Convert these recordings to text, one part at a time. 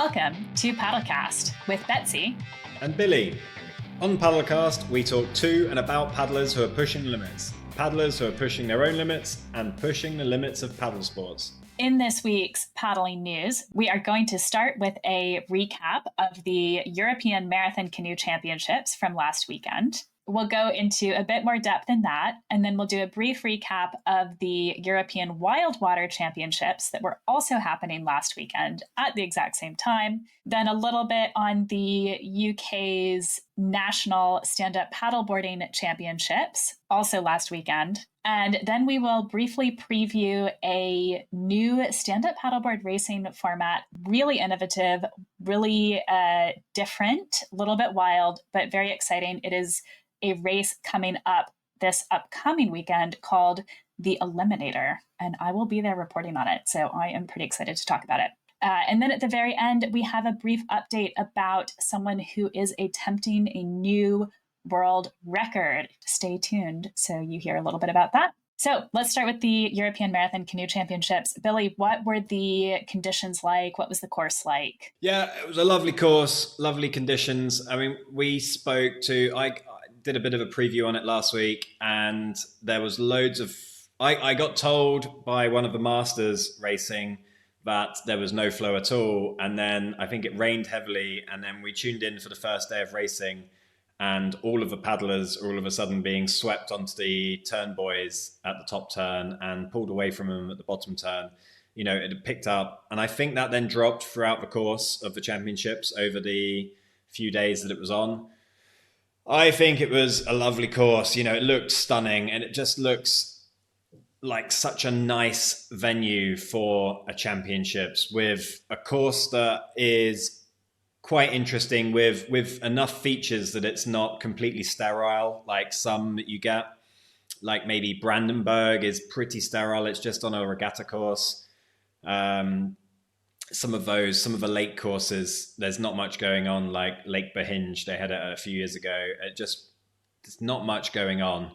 Welcome to Paddlecast with Betsy and Billy. On Paddlecast, we talk to and about paddlers who are pushing limits, paddlers who are pushing their own limits, and pushing the limits of paddle sports. In this week's paddling news, we are going to start with a recap of the European Marathon Canoe Championships from last weekend. We'll go into a bit more depth in that, and then we'll do a brief recap of the European Wildwater Championships that were also happening last weekend at the exact same time. Then a little bit on the UK's National Stand-Up Paddleboarding Championships, also last weekend. And then we will briefly preview a new stand-up paddleboard racing format, really innovative, really different, a little bit wild, but very exciting. It is a race coming up this upcoming weekend called the Eliminator, and I will be there reporting on it. So I am pretty excited to talk about it. And then at the very end, we have a brief update about someone who is attempting a new world record. Stay tuned so you hear a little bit about that. So let's start with the European Marathon Canoe Championships. Billy, what were the conditions like? What was the course like? Yeah, it was a lovely course, lovely conditions. I mean, I did a bit of a preview on it last week, and there was loads of... I got told by one of the masters racing that there was no flow at all. And then I think it rained heavily. And then we tuned in for the first day of racing, and all of the paddlers are all of a sudden being swept onto the turn buoys at the top turn and pulled away from them at the bottom turn. You know, it had picked up. And I think that then dropped throughout the course of the championships over the few days that it was on. I think it was a lovely course. You know, it looked stunning, and it just looks like such a nice venue for a championships, with a course that is quite interesting, with enough features that it's not completely sterile like some that you get. Like maybe Brandenburg is pretty sterile. It's just on a regatta course. Some of the lake courses, there's not much going on, like Lake Behinge. They had it a few years ago. There's not much going on.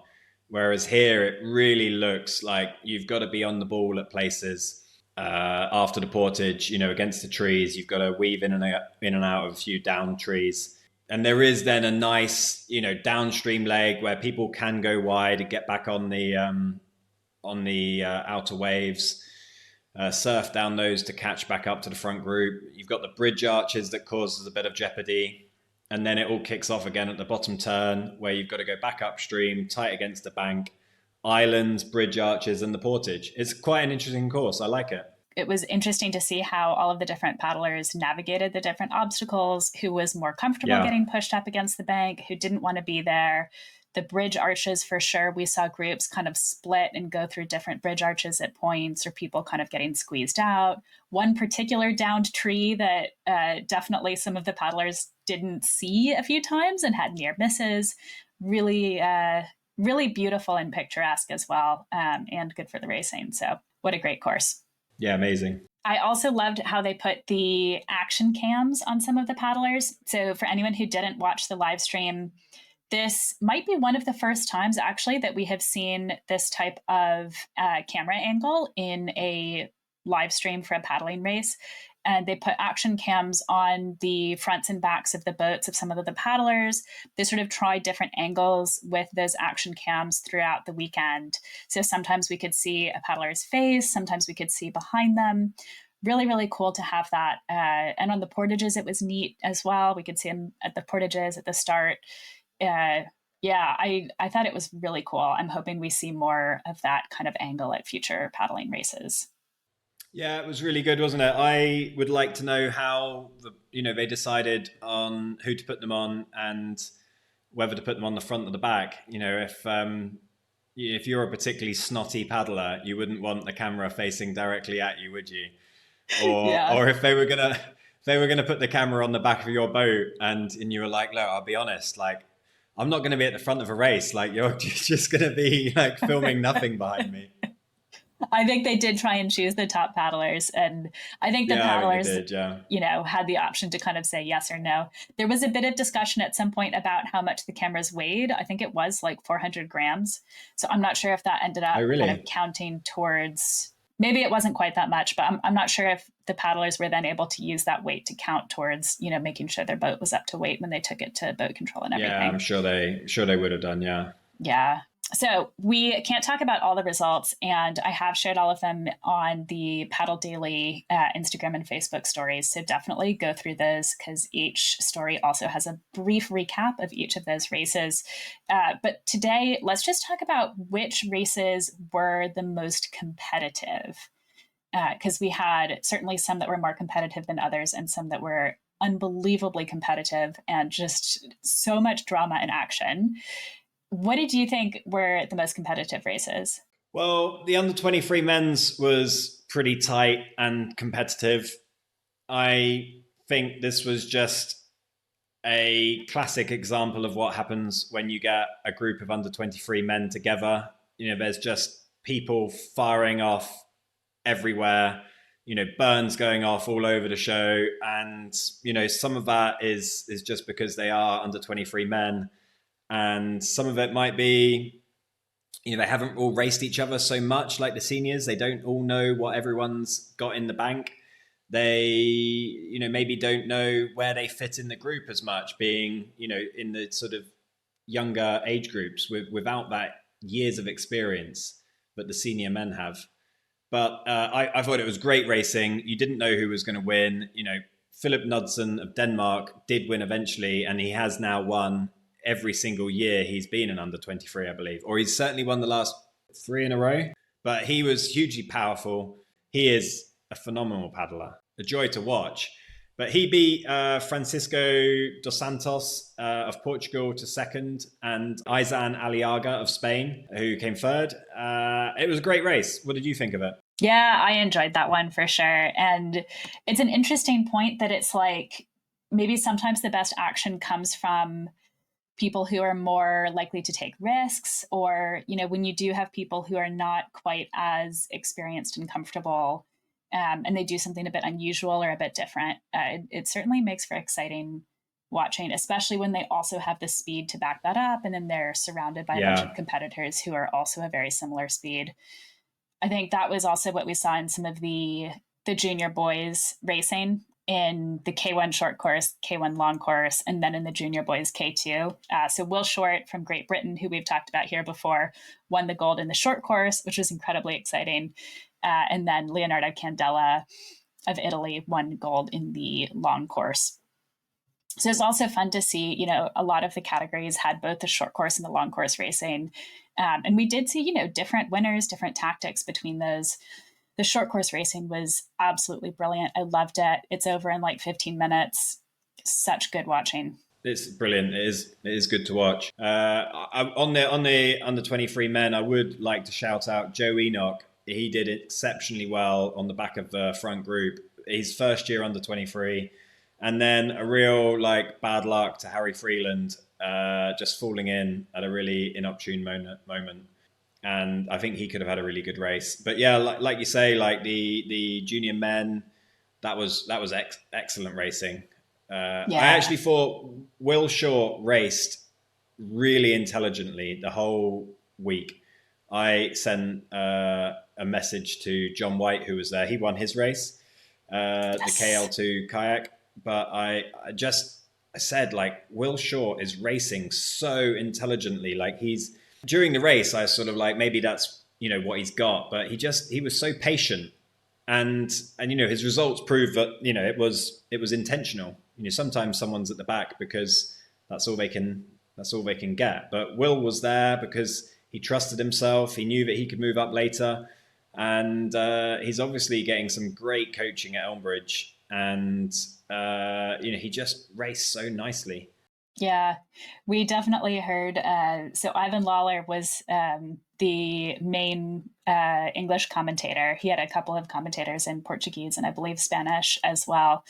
Whereas here, it really looks like you've got to be on the ball at places after the portage, you know, against the trees. You've got to weave in and out of a few down trees. And there is then a nice, you know, downstream leg where people can go wide and get back on the outer waves. Surf down those to catch back up to the front group. You've got the bridge arches that causes a bit of jeopardy. And then it all kicks off again at the bottom turn, where you've got to go back upstream, tight against the bank, islands, bridge arches, and the portage. It's quite an interesting course. I like it. It was interesting to see how all of the different paddlers navigated the different obstacles, who was more comfortable getting pushed up against the bank, who didn't want to be there. The bridge arches, for sure, we saw groups kind of split and go through different bridge arches at points, or people kind of getting squeezed out. One particular downed tree that definitely some of the paddlers didn't see a few times and had near misses. Really, really beautiful and picturesque as well, and good for the racing. So what a great course. Yeah, amazing. I also loved how they put the action cams on some of the paddlers. So for anyone who didn't watch the live stream, this might be one of the first times actually that we have seen this type of camera angle in a live stream for a paddling race. And they put action cams on the fronts and backs of the boats of some of the paddlers. They sort of tried different angles with those action cams throughout the weekend. So sometimes we could see a paddler's face, sometimes we could see behind them. Really, really cool to have that. And on the portages, it was neat as well. We could see them at the portages at the start. I thought it was really cool. I'm hoping we see more of that kind of angle at future paddling races. Yeah, it was really good, wasn't it? I would like to know how they decided on who to put them on and whether to put them on the front or the back. You know, if you're a particularly snotty paddler, you wouldn't want the camera facing directly at you, would you? Or if they were gonna put the camera on the back of your boat and you were like, look, I'll be honest, like, I'm not going to be at the front of a race. Like, you're just going to be like filming nothing behind me. I think they did try and choose the top paddlers. And I think the paddlers, had the option to kind of say yes or no. There was a bit of discussion at some point about how much the cameras weighed. I think it was like 400 grams. So I'm not sure if that ended up kind of counting towards maybe it wasn't quite that much, but I'm not sure if the paddlers were then able to use that weight to count towards, making sure their boat was up to weight when they took it to boat control and everything. Yeah, I'm sure they would have done. Yeah. Yeah. So we can't talk about all the results, and I have shared all of them on the Paddle Daily Instagram and Facebook stories. So definitely go through those, because each story also has a brief recap of each of those races. But today, let's just talk about which races were the most competitive, because we had certainly some that were more competitive than others, and some that were unbelievably competitive and just so much drama and action. What did you think were the most competitive races? Well, the under 23 men's was pretty tight and competitive. I think this was just a classic example of what happens when you get a group of under 23 men together. There's just people firing off everywhere, burns going off all over the show. And, some of that is just because they are under 23 men. And some of it might be, they haven't all raced each other so much like the seniors. They don't all know what everyone's got in the bank. They, maybe don't know where they fit in the group as much, being, in the sort of younger age groups without that years of experience that the senior men have. But I thought it was great racing. You didn't know who was going to win. Philip Knudsen of Denmark did win eventually, and he has now won every single year he's been an under 23, I believe, or he's certainly won the last 3 in a row. But he was hugely powerful. He is a phenomenal paddler, a joy to watch. But he beat Francisco dos Santos of Portugal to second, and Aizan Aliaga of Spain, who came third. It was a great race. What did you think of it? Yeah, I enjoyed that one for sure. And it's an interesting point that it's like maybe sometimes the best action comes from people who are more likely to take risks, or, when you do have people who are not quite as experienced and comfortable, and they do something a bit unusual or a bit different, it certainly makes for exciting watching, especially when they also have the speed to back that up. And then they're surrounded by a bunch of competitors who are also a very similar speed. I think that was also what we saw in some of the junior boys racing in the K1 short course, K1 long course, and then in the junior boys K2. So Will Short from Great Britain, who we've talked about here before, won the gold in the short course, which was incredibly exciting. And then Leonardo Candela of Italy won gold in the long course. So it's also fun to see, a lot of the categories had both the short course and the long course racing. And we did see, different winners, different tactics between those. The short course racing was absolutely brilliant. I loved it. It's over in like 15 minutes. Such good watching. It's brilliant. It is good to watch. On the under 23 men, I would like to shout out Joe Enoch. He did exceptionally well on the back of the front group. His first year under 23. And then a real bad luck to Harry Freeland, just falling in at a really inopportune moment. And I think he could have had a really good race. But yeah, like you say, the junior men, that was excellent racing. I actually thought Will Short raced really intelligently the whole week. I sent a message to John White, who was there. He won his race, the KL2 kayak. But I said, Will Short is racing so intelligently. During the race, I was sort of maybe that's, what he's got. But he was so patient. And his results prove that, it was intentional. Sometimes someone's at the back because that's all they can get. But Will was there because he trusted himself. He knew that he could move up later. And he's obviously getting some great coaching at Elmbridge. And, he just raced so nicely. Yeah, we definitely heard. So Ivan Lawler was the main English commentator. He had a couple of commentators in Portuguese and I believe Spanish as well,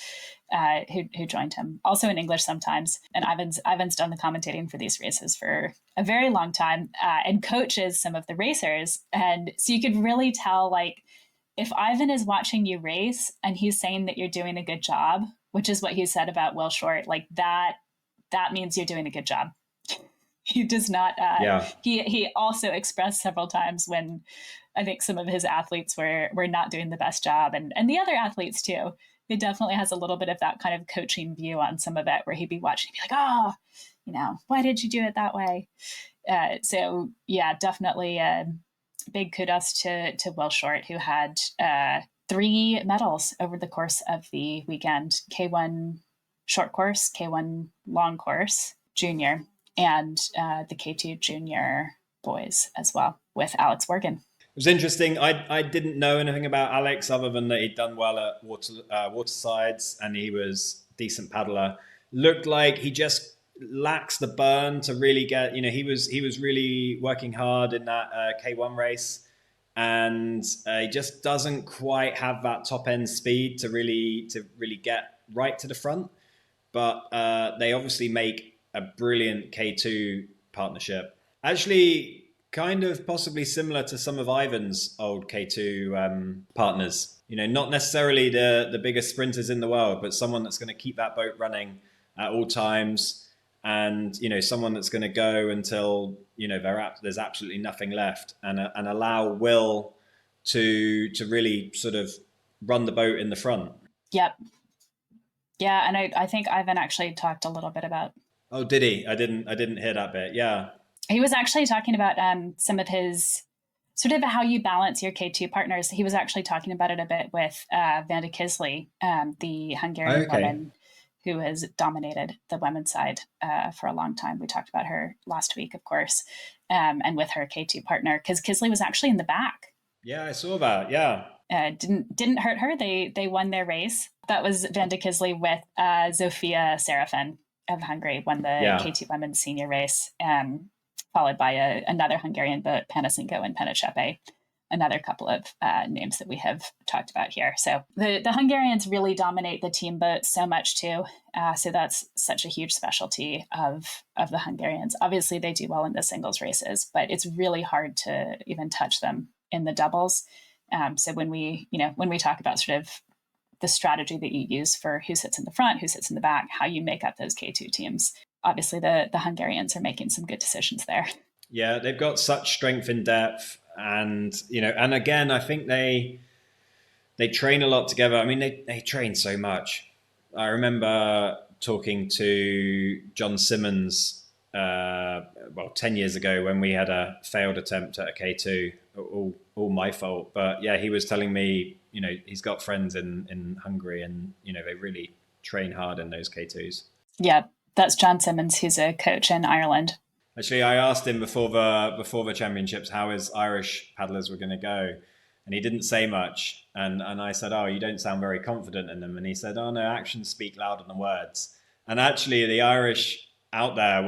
who joined him. Also in English sometimes. And Ivan's done the commentating for these races for a very long time, and coaches some of the racers. And so you could really tell, if Ivan is watching you race and he's saying that you're doing a good job, which is what he said about Will Short, that means you're doing a good job. He does not. Yeah. He also expressed several times when I think some of his athletes were not doing the best job, and the other athletes too. He definitely has a little bit of that kind of coaching view on some of it, where he'd be watching, and be like, "Oh, why did you do it that way?" So yeah, definitely big kudos to Will Short, who had 3 medals over the course of the weekend: K1 short course, K1 long course, junior, and the K2 junior boys as well with Alex Wergen. It was interesting. I didn't know anything about Alex other than that he'd done well at watersides and he was a decent paddler. Looked like he just lacks the burn to really get. He was really working hard in that K1 race, and he just doesn't quite have that top end speed to really get right to the front. But they obviously make a brilliant K2 partnership. Actually, kind of possibly similar to some of Ivan's old K2 partners. Not necessarily the biggest sprinters in the world, but someone that's going to keep that boat running at all times, and someone that's going to go until there's absolutely nothing left, and allow Will to really sort of run the boat in the front. Yep. Yeah, and I think Ivan actually talked a little bit about. Oh, did he? I didn't hear that bit. Yeah. He was actually talking about some of his sort of how you balance your K2 partners. He was actually talking about it a bit with Vanda Kisley, the Hungarian woman who has dominated the women's side for a long time. We talked about her last week, of course, and with her K2 partner, because Kisley was actually in the back. Yeah, I saw that. Yeah. Didn't hurt her. They won their race. That was Vanda Kisley with Zofia Serafin of Hungary, won the K2 women's senior race, followed by another Hungarian boat, Panasinko and Penechepe, another couple of names that we have talked about here. So the Hungarians really dominate the team boat so much too. So that's such a huge specialty of the Hungarians. Obviously, they do well in the singles races, but it's really hard to even touch them in the doubles. So when we talk about sort of the strategy that you use for who sits in the front, who sits in the back, how you make up those K2 teams, obviously the Hungarians are making some good decisions there. Yeah, they've got such strength in depth, and and again, I think they train a lot together. I mean, they train so much. I remember talking to John Simmons 10 years ago when we had a failed attempt at a K2, all my fault. But yeah, he was telling me, he's got friends in Hungary, and they really train hard in those K2s. Yeah, that's John Simmons, who's a coach in Ireland. Actually, I asked him before the championships how his Irish paddlers were going to go, and he didn't say much. And I said, "Oh, you don't sound very confident in them." And he said, "Oh no, actions speak louder than words." And actually, the Irish out there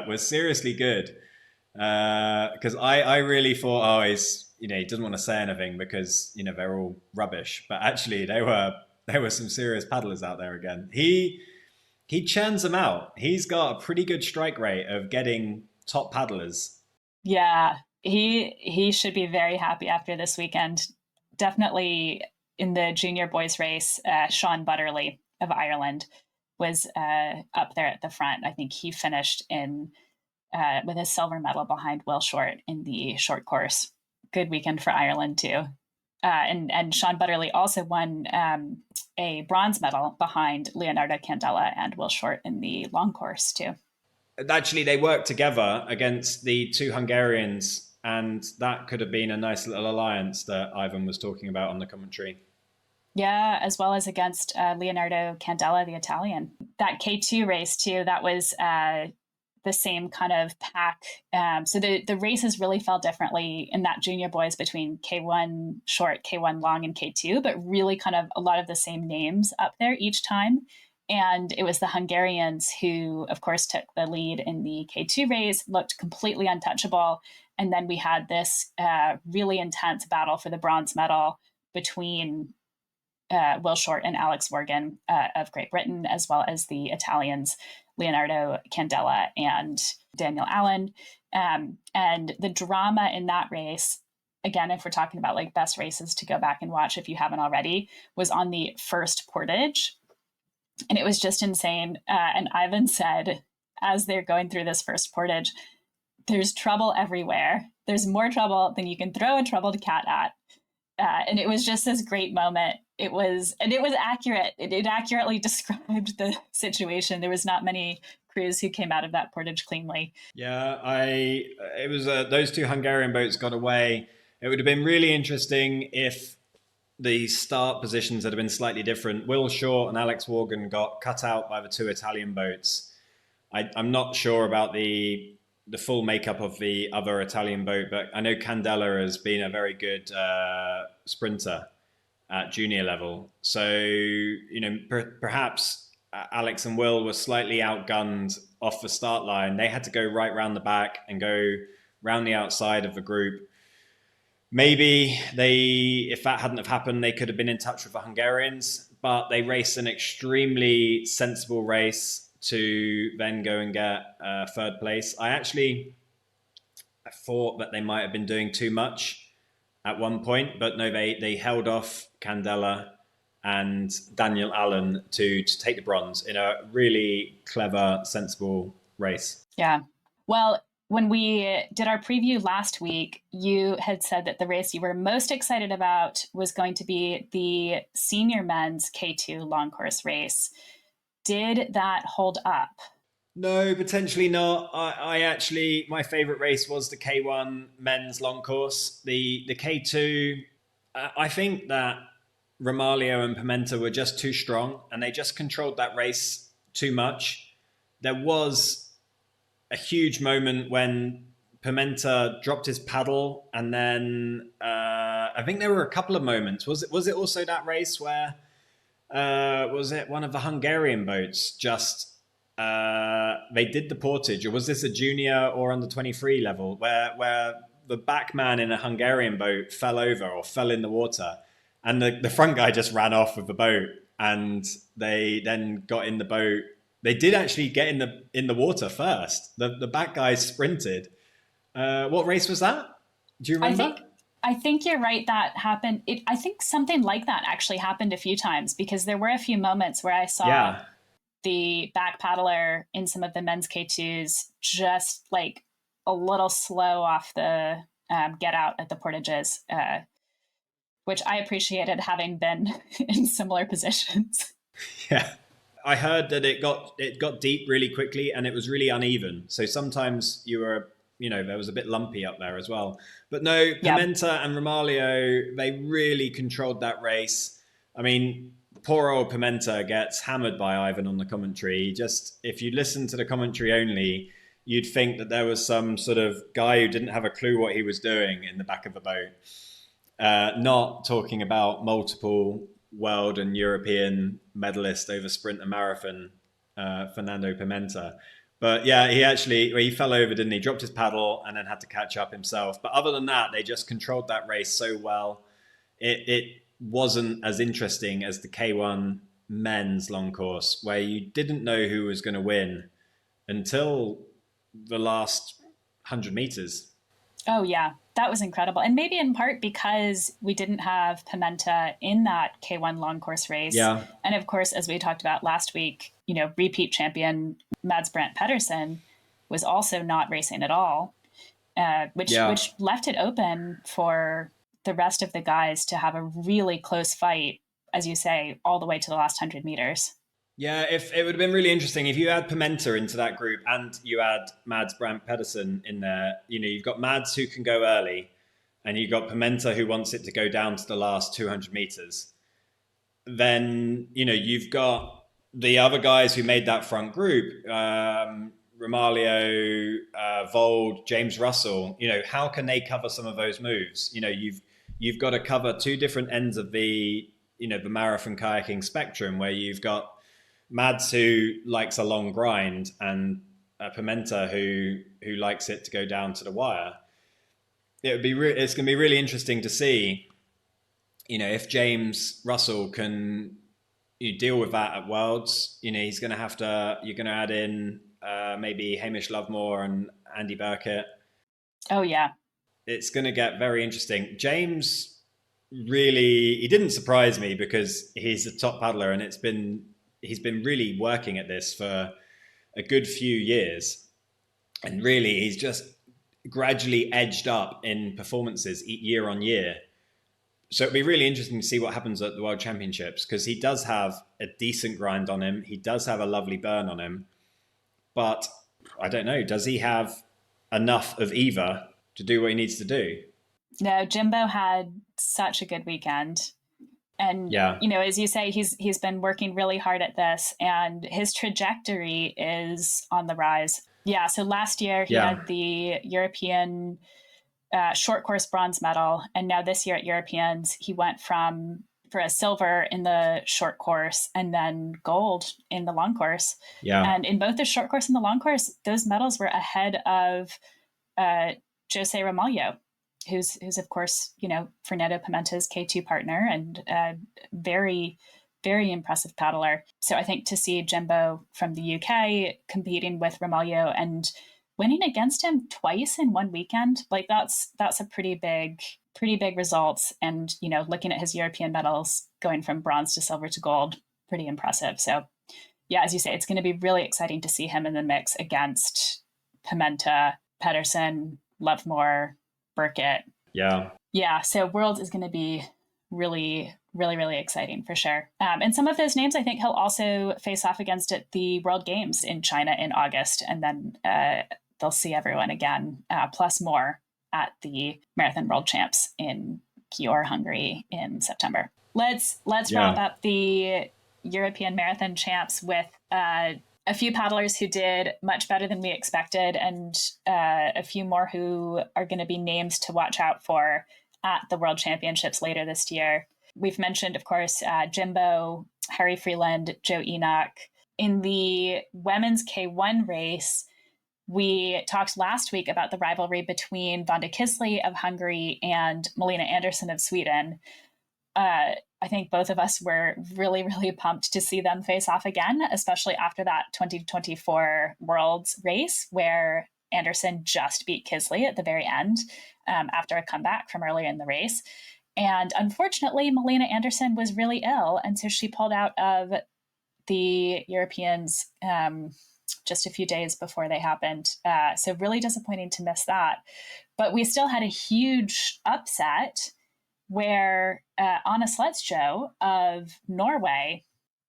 were seriously good, because I really thought, oh, he doesn't want to say anything because they're all rubbish. But actually, there were some serious paddlers out there again. He churns them out. He's got a pretty good strike rate of getting top paddlers. Yeah, he should be very happy after this weekend. Definitely in the junior boys race, Sean Butterley of Ireland was up there at the front. I think he finished in with a silver medal behind Will Short in the short course. Good weekend for Ireland too. And Sean Butterley also won a bronze medal behind Leonardo Candela and Will Short in the long course too. Actually, they worked together against the two Hungarians, and that could have been a nice little alliance that Ivan was talking about on the commentary. Yeah, as well as against Leonardo Candela, the Italian. That K2 race too, that was the same kind of pack. So the races really fell differently in that junior boys between K1 short, K1 long, and K2, but really kind of a lot of the same names up there each time. And it was the Hungarians who, of course, took the lead in the K2 race, looked completely untouchable. And then we had this really intense battle for the bronze medal between Will Short and Alex Wergen of Great Britain, as well as the Italians, Leonardo Candela and Daniel Allen. And the drama in that race, again, if we're talking about like best races to go back and watch if you haven't already, was on the first portage. And it was just insane. And Ivan said, as they're going through this first portage, there's trouble everywhere. There's more trouble than you can throw a troubled cat at. And it was just this great moment. It was accurate. It accurately described the situation. There was not many crews who came out of that portage cleanly. Yeah, it was those two Hungarian boats got away. It would have been really interesting if the start positions had been slightly different. Will Shaw and Alex Morgan got cut out by the two Italian boats. I'm not sure about the full makeup of the other Italian boat, but I know Candela has been a very good sprinter at junior level. So, perhaps Alex and Will were slightly outgunned off the start line. They had to go right round the back and go round the outside of the group. Maybe if that hadn't have happened, they could have been in touch with the Hungarians, but they raced an extremely sensible race to then go and get third place. I thought that they might have been doing too much at one point, but no, they held off Candela and Daniel Allen to take the bronze in a really clever, sensible race. Yeah. Well, when we did our preview last week, you had said that the race you were most excited about was going to be the senior men's K2 long course race. Did that hold up? No, potentially not. I actually, my favorite race was the K1 men's long course. The K2, I think that Romaglio and Pimenta were just too strong and they just controlled that race too much. There was a huge moment when Pimenta dropped his paddle, and then I think there were a couple of moments. Was it also that race where was it one of the Hungarian boats just they did the portage, or was this a junior or under 23 level where the back man in a Hungarian boat fell over or fell in the water, and the front guy just ran off with the boat, and they then got in the boat. They did actually get in the water first. The back guys sprinted. What race was that? Do you remember? I think you're right. That happened. I think something like that actually happened a few times, because there were a few moments where I saw the back paddler in some of the men's K2s just like a little slow off the get out at the portages, which I appreciated, having been in similar positions. Yeah. I heard that it got deep really quickly and it was really uneven. So sometimes there was a bit lumpy up there as well. But no, Pimenta and Romaglio, they really controlled that race. I mean, poor old Pimenta gets hammered by Ivan on the commentary. Just, if you listen to the commentary only, you'd think that there was some sort of guy who didn't have a clue what he was doing in the back of the boat. Not talking about multiple world and European medalist over sprint and marathon, Fernando Pimenta. But yeah, he fell over, didn't he? Dropped his paddle and then had to catch up himself. But other than that, they just controlled that race so well. It wasn't as interesting as the K1 men's long course, where you didn't know who was going to win until the last 100 meters. Oh, yeah. That was incredible. And maybe in part because we didn't have Pimenta in that K1 long course race. Yeah. And of course, as we talked about last week, repeat champion Mads Brandt Pedersen was also not racing at all, which left it open for the rest of the guys to have a really close fight, as you say, all the way to the last 100 meters. Yeah, if it would have been really interesting if you had Pimenta into that group and you had Mads Brandt Pedersen in there. You've got Mads who can go early, and you've got Pimenta who wants it to go down to the last 200 meters. Then you've got the other guys who made that front group: Romaglio, Vold, James Russell. How can they cover some of those moves? You've got to cover two different ends of the the marathon kayaking spectrum, where you've got Mads, who likes a long grind, and Pimenta, who likes it to go down to the wire. It's going to be really interesting to see, if James Russell can deal with that at Worlds. He's going to have to. You're going to add in maybe Hamish Lovemore and Andy Burkett. Oh yeah, it's going to get very interesting. James he didn't surprise me because he's a top paddler, and he's been really working at this for a good few years. And really, he's just gradually edged up in performances year on year. So it'd be really interesting to see what happens at the World Championships, because he does have a decent grind on him. He does have a lovely burn on him. But I don't know, does he have enough of either to do what he needs to do? No, Jimbo had such a good weekend. And, Yeah. as you say, he's been working really hard at this, and his trajectory is on the rise. Yeah, so last year he had the European short course bronze medal, and now this year at Europeans, he went for a silver in the short course and then gold in the long course. Yeah. And in both the short course and the long course, those medals were ahead of Jose Ramalho, who's of course, Fernando Pimenta's K2 partner and very, very impressive paddler. So I think to see Jimbo from the UK competing with Ramalho and winning against him twice in one weekend, like that's a pretty big results. And, looking at his European medals going from bronze to silver to gold, pretty impressive. So yeah, as you say, it's going to be really exciting to see him in the mix against Pimenta, Pedersen, Lovemore, Burkett. Yeah. Yeah. So Worlds is going to be really, really, really exciting for sure. And some of those names, I think he'll also face off against at the World Games in China in August. And then they'll see everyone again, plus more at the Marathon World Champs in Győr, Hungary in September. Let's wrap up the European Marathon Champs with a few paddlers who did much better than we expected, and a few more who are going to be names to watch out for at the World Championships later this year. We've mentioned, of course, Jimbo, Harry Freeland, Joe Enoch. In the women's K1 race, we talked last week about the rivalry between Vanda Kisley of Hungary and Melina Andersson of Sweden. I think both of us were really, really pumped to see them face off again, especially after that 2024 Worlds race where Andersson just beat Kisley at the very end after a comeback from earlier in the race. And unfortunately, Melina Andersson was really ill, and so she pulled out of the Europeans just a few days before they happened. So really disappointing to miss that. But we still had a huge upset where Anna Sletsko of Norway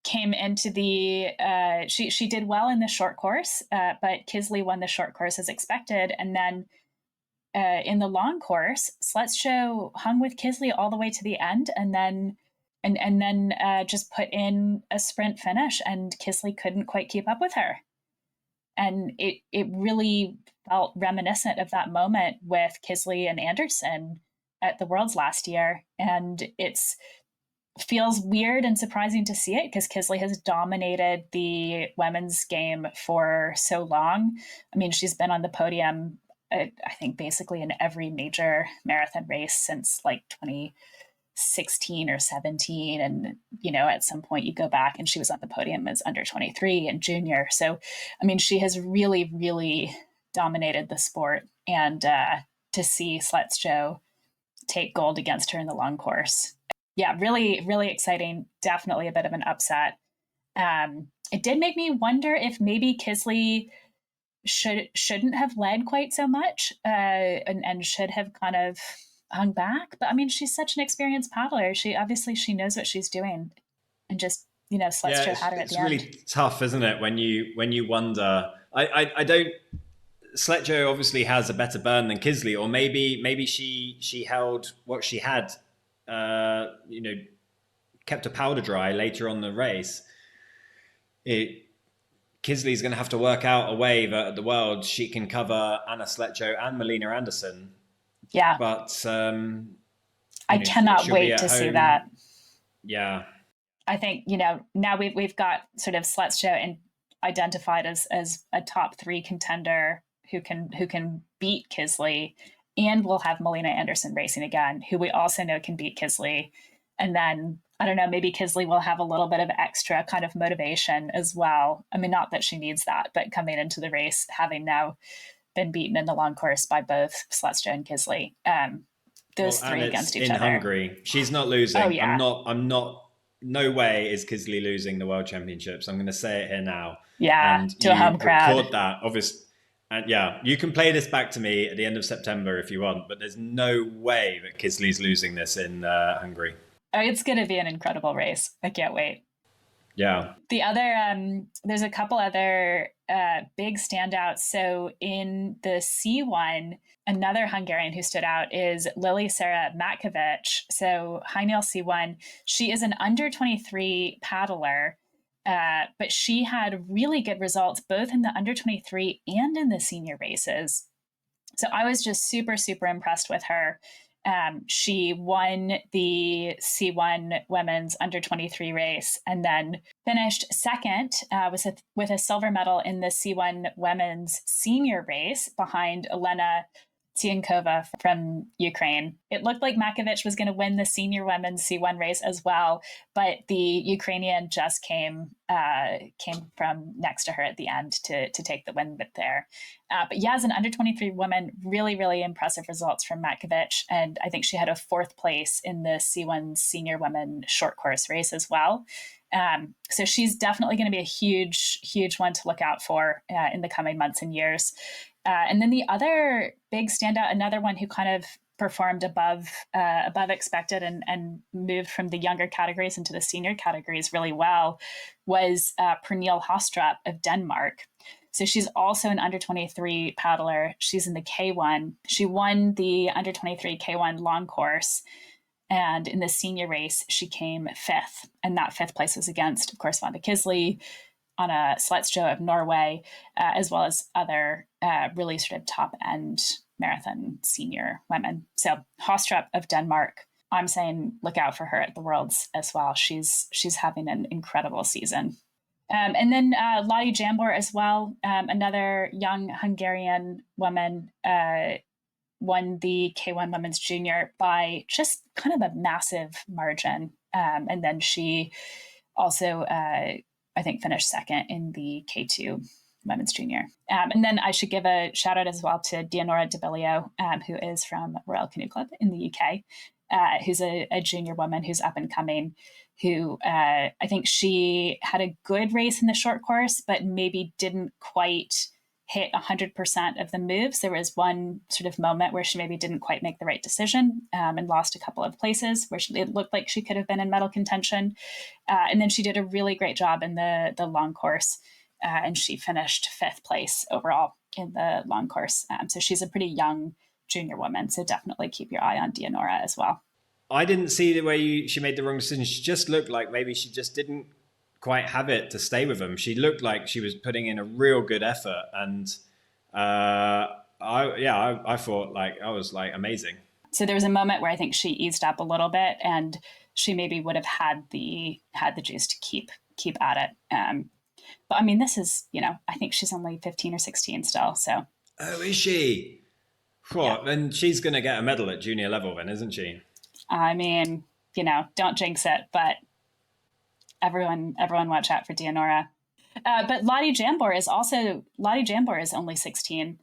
came into the, she did well in the short course, but Kisley won the short course as expected. And then in the long course, Sletsko hung with Kisley all the way to the end, and then just put in a sprint finish, and Kisley couldn't quite keep up with her. And it really felt reminiscent of that moment with Kisley and Andersson at the Worlds last year. And it's feels weird and surprising to see it because Kisley has dominated the women's game for so long. I mean, she's been on the podium, I think, basically in every major marathon race since like 2016 or 17. And, at some point you go back and she was on the podium as under 23 and junior. So, I mean, she has really, really dominated the sport. And to see Sletsko take gold against her in the long course. Yeah, really, really exciting. Definitely a bit of an upset. It did make me wonder if maybe Kisley shouldn't have led quite so much and should have kind of hung back. But I mean, she's such an experienced paddler. She knows what she's doing, and just Sletsko had her at the end. It's really tough, isn't it? When you wonder, I don't. Sletsko obviously has a better burn than Kisley, or maybe she held what she had, kept her powder dry later on the race. Kisley's going to have to work out a way that at the World she can cover Anna Sletsko and Melina Andersson. Yeah, but I cannot wait to see that. Yeah, I think now we've got sort of Sletsko identified as a top 3 contender who can beat Kisley, and we'll have Melina Andersson racing again, who we also know can beat Kisley. And then, I don't know, maybe Kisley will have a little bit of extra kind of motivation as well. I mean, not that she needs that, but coming into the race, having now been beaten in the long course by both Sletsko and Kisley, those three against each other. In Hungary, she's not losing. Oh, yeah. I'm not. No way is Kisley losing the World Championships. I'm going to say it here now. Yeah, and to a home crowd. Record that, obviously. And yeah, you can play this back to me at the end of September if you want, but there's no way that Kisley's losing this in Hungary. Oh, it's going to be an incredible race. I can't wait. Yeah. The other, there's a couple other big standouts. So in the C1, another Hungarian who stood out is Lily Sarah Matkovic. So Heinel C1, she is an under 23 paddler, but she had really good results both in the under 23 and in the senior races. So I was just super, super impressed with her. She won the C1 women's under 23 race and then finished second with a silver medal in the C1 women's senior race behind Elena Tsiankova from Ukraine. It looked like Makovic was going to win the senior women's C1 race as well, but the Ukrainian just came from next to her at the end to take the win bit there. But yeah, as an under 23 woman, really, really impressive results from Matkovic. And I think she had a fourth place in the C1 senior women short course race as well. So she's definitely going to be a huge, huge one to look out for in the coming months and years. And then the other big standout, another one who kind of performed above expected and moved from the younger categories into the senior categories really well, was Pernille Hostrup of Denmark. So she's also an under 23 paddler. She's in the K1. She won the under 23 K1 long course. And in the senior race, she came fifth. And that fifth place was against, of course, Vanda Kisley, Anna Sletstjo of Norway, as well as other really sort of top end marathon senior women. So Hostrup of Denmark, I'm saying look out for her at the Worlds as well. She's having an incredible season. And then Lottie Jambor as well, another young Hungarian woman, won the K1 Women's Junior by just kind of a massive margin. And then she also, I think, finished second in the K2 Women's Junior. And then I should give a shout out as well to Dianora Debilio, who is from Royal Canoe Club in the UK, who's a junior woman who's up and coming, who I think she had a good race in the short course, but maybe didn't quite hit 100% of the moves. There was one sort of moment where she maybe didn't quite make the right decision and lost a couple of places where it looked like she could have been in medal contention. And then she did a really great job in the long course, and she finished fifth place overall in the long course. So she's a pretty young junior woman, so definitely keep your eye on Dianora as well. I didn't see the way she made the wrong decision. She just looked like maybe she just didn't quite have it to stay with them. She looked like she was putting in a real good effort, and I thought I was amazing. So there was a moment where I think she eased up a little bit, and she maybe would have had the juice to keep at it. But I mean, this is, I think she's only 15 or 16 still. So. Oh, is she? What? Yeah. Then she's going to get a medal at junior level, then, isn't she? I mean, don't jinx it, but everyone watch out for Dianora. But Lottie Jambor is only 16.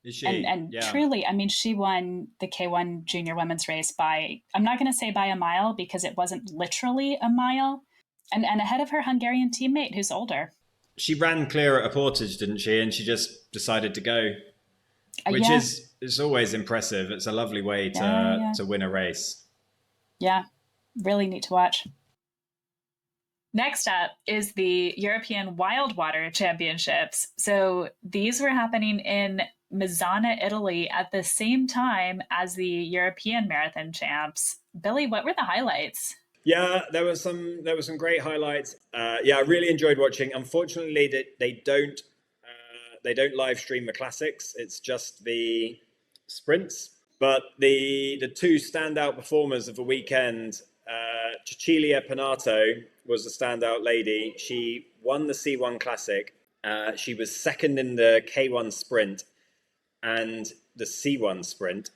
Is she? And yeah. Truly, I mean, she won the K1 junior women's race by, I'm not going to say by a mile because it wasn't literally a mile, and ahead of her Hungarian teammate who's older. She ran clear at a portage, didn't she? And she just decided to go, which is always impressive. It's a lovely way to win a race. Yeah, really neat to watch. Next up is the European Wildwater Championships. So these were happening in Mazzana, Italy at the same time as the European Marathon Champs. Billy, what were the highlights? Yeah, there were some great highlights. I really enjoyed watching. Unfortunately, they don't live stream the classics. It's just the sprints. But the two standout performers of the weekend, Cecilia Panato was the standout lady. She won the C1 Classic. She was second in the K1 Sprint and the C1 Sprint.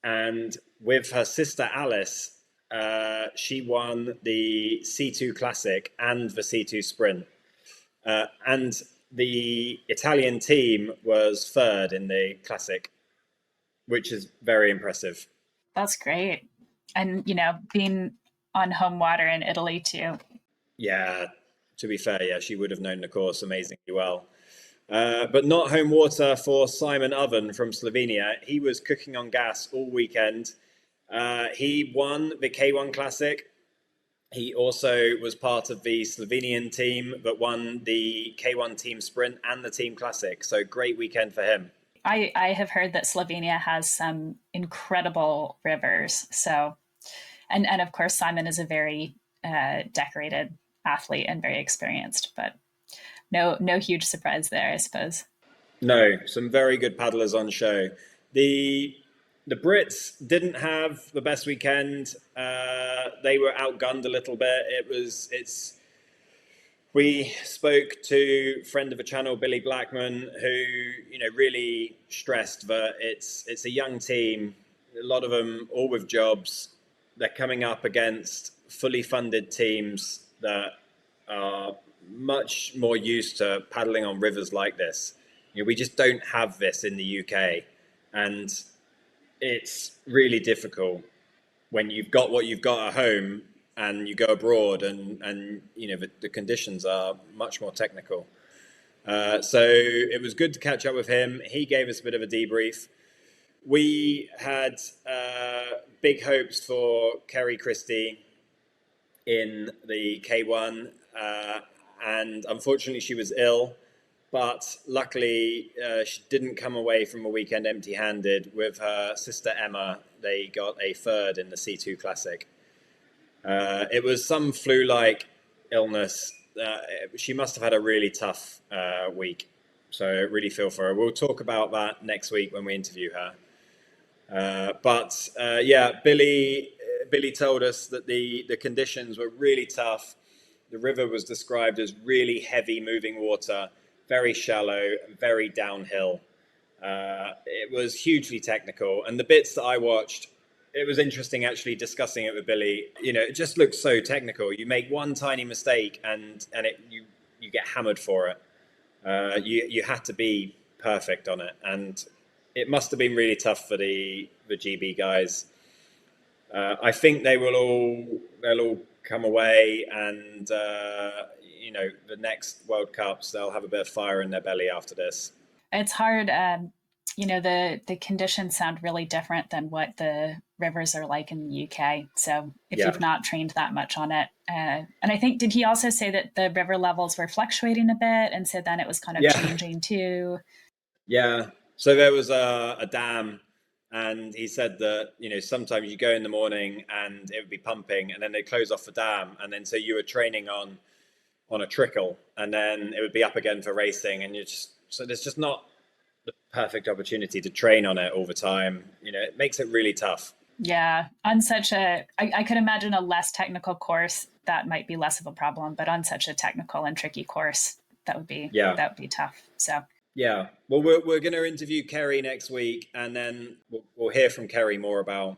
And with her sister Alice, she won the C2 Classic and the C2 Sprint. And the Italian team was third in the Classic, which is very impressive. That's great. And, being on home water in Italy too. Yeah, to be fair, she would have known the course amazingly well. But not home water for Simon Oven from Slovenia. He was cooking on gas all weekend. He won the K1 Classic. He also was part of the Slovenian team that won the K1 team sprint and the team classic. So great weekend for him. I have heard that Slovenia has some incredible rivers. So, and of course, Simon is a very decorated athlete and very experienced, but no huge surprise there, I suppose. No, some very good paddlers on show. The the Brits didn't have the best weekend. They were outgunned a little bit. It's We spoke to friend of the channel, Billy Blackman, who really stressed that it's a young team, a lot of them all with jobs. They're coming up against fully funded teams that are much more used to paddling on rivers like this. We just don't have this in the UK, and it's really difficult when you've got what you've got at home and you go abroad and the conditions are much more technical. So it was good to catch up with him. He gave us a bit of a debrief. We had big hopes for Kerry Christie in the K1, and unfortunately she was ill. But luckily, she didn't come away from a weekend empty-handed. With her sister Emma, they got a third in the C2 Classic. It was some flu-like illness. She must have had a really tough week. So I really feel for her. We'll talk about that next week when we interview her. But Billy told us that the conditions were really tough. The river was described as really heavy moving water, very shallow, very downhill. It was hugely technical. And the bits that I watched, it was interesting actually discussing it with Billy. It just looks so technical. You make one tiny mistake and you get hammered for it. You had to be perfect on it. And it must have been really tough for the GB guys. I think they'll all come away and the next World Cups, they'll have a bit of fire in their belly after this. It's hard. The conditions sound really different than what the rivers are like in the UK. So if you've not trained that much on it, and I think, did he also say that the river levels were fluctuating a bit, and so then it was kind of changing too? Yeah. So there was a dam, and he said that sometimes you go in the morning and it would be pumping, and then they close off the dam, and then so you were training on a trickle, and then it would be up again for racing, and so there's just not the perfect opportunity to train on it all the time. It makes it really tough. Yeah, on such I could imagine a less technical course that might be less of a problem, but on such a technical and tricky course, that would be tough. So yeah, well, we're going to interview Kerry next week, and then we'll hear from Kerry more about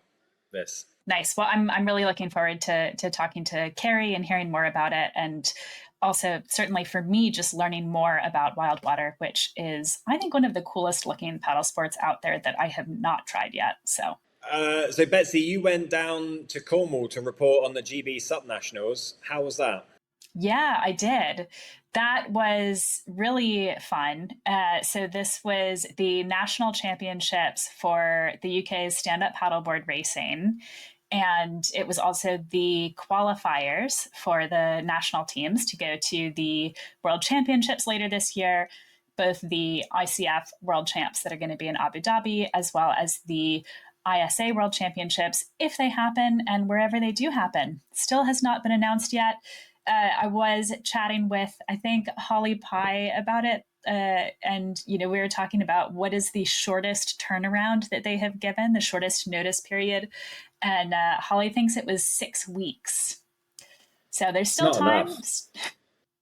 this. Nice. Well, I'm really looking forward to talking to Kerry and hearing more about it, and also certainly for me, just learning more about Wildwater, which is, I think, one of the coolest looking paddle sports out there that I have not tried yet. So Betsy, you went down to Cornwall to report on the GB SUP Nationals. How was that? Yeah, I did. That was really fun. So this was the national championships for the UK's stand-up paddleboard racing. And it was also the qualifiers for the national teams to go to the World Championships later this year, both the ICF World Champs that are going to be in Abu Dhabi, as well as the ISA World Championships, if they happen and wherever they do happen. Still has not been announced yet. I was chatting with, I think, Holly Pye about it. And, we were talking about what is the shortest turnaround that they have given, the shortest notice period. And Holly thinks it was 6 weeks. So there's still time.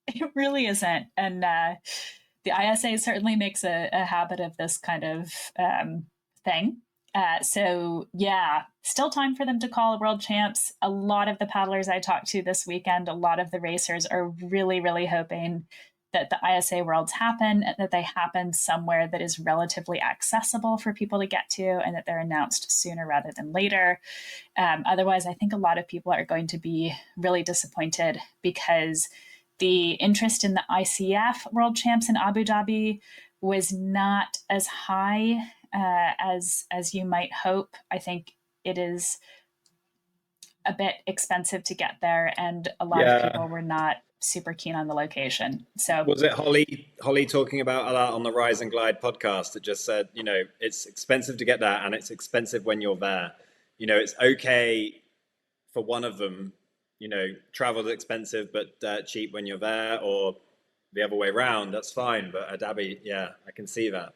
It really isn't. And the ISA certainly makes a habit of this kind of thing. So yeah, still time for them to call a world champs. A lot of the paddlers I talked to this weekend, a lot of the racers are really, really hoping that the ISA Worlds happen, that they happen somewhere that is relatively accessible for people to get to, and that they're announced sooner rather than later. Otherwise, I think a lot of people are going to be really disappointed because the interest in the ICF World Champs in Abu Dhabi was not as high as you might hope. I think it is a bit expensive to get there, and a lot of people were not super keen on the location. So was it Holly talking about that on the Rise and Glide podcast that just said, you know, it's expensive to get there and it's expensive when you're there. You know, it's okay for one of them, you know, travel is expensive but cheap when you're there, or the other way around, that's fine. But Abu Dhabi, yeah, I can see that.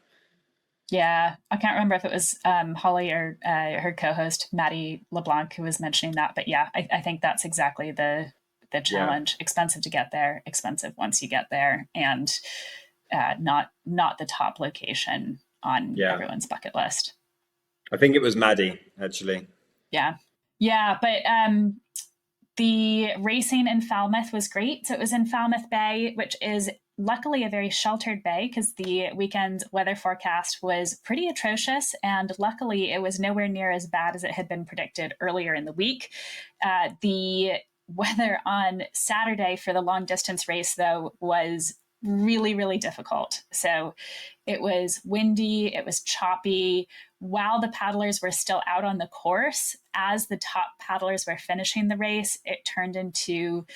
Yeah, I can't remember if it was Holly or her co-host Maddie LeBlanc who was mentioning that, but yeah, I think that's exactly the challenge. Yeah. Expensive to get there, expensive once you get there, and not the top location on everyone's bucket list. I think it was Maddie, actually. Yeah, but the racing in Falmouth was great. So it was in Falmouth Bay, which is luckily a very sheltered bay because the weekend weather forecast was pretty atrocious. And luckily, it was nowhere near as bad as it had been predicted earlier in the week. The weather on Saturday for the long distance race, though, was really, really difficult. So it was windy, it was choppy. While the paddlers were still out on the course, as the top paddlers were finishing the race, it turned into